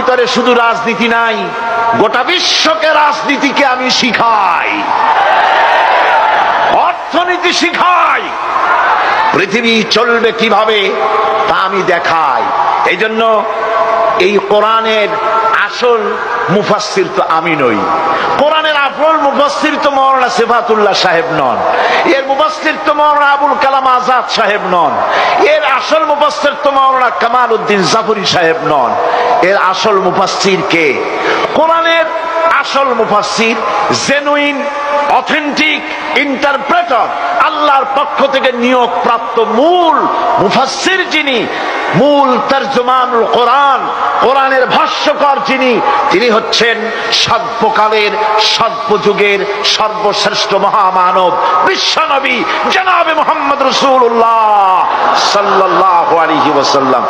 ভিতরে শুধু রাজনীতি নাই, গোটা বিশ্বকে রাজনীতিকে আমি শিখাই, অর্থনীতি শিখাই, পৃথিবী চলবে কিভাবে তা আমি দেখাই। এই জন্য এই কোরআনের আসল মুফাসসির তো আমি নই, কোরআনের আসল মুফাসসির তো মাওলানা সিফাতুল্লাহ সাহেব নন, এর মুফাসসির তো মাওলানা আবুল কালাম আজাদ সাহেব নন, এর আসল মুফাসসির তো মাওলানা কামাল উদ্দিন জাফরি সাহেব নন। এর আসল মুফাসসির কে? কোরআনের আসল মুফাসসির, জেনুইন অথেন্টিক ইন্টারপ্রেটার, আল্লাহর পক্ষ থেকে নিয়োগ প্রাপ্ত মূল মুফাসসির যিনি, মূল তরজমানুল কোরআন, কোরআনের ভাষ্যকার যিনি, তিনি হচ্ছেন সর্বকালের সর্বযুগের সর্বশ্রেষ্ঠ মহামানব বিশ্বনবী জনাবে মুহাম্মদ রাসূলুল্লাহ সাল্লাল্লাহু আলাইহি ওয়াসাল্লাম।